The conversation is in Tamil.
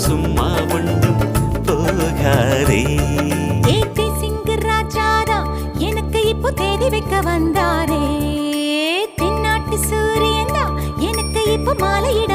சும்மா ஒன்றும் போகாதே. ஏத்தி சிங்கு ராஜாரா எனக்கு இப்போ தேடி வைக்க வந்தாரே. தென்னாட்டு சூரியன் தான் எனக்கு இப்போ மாலையிட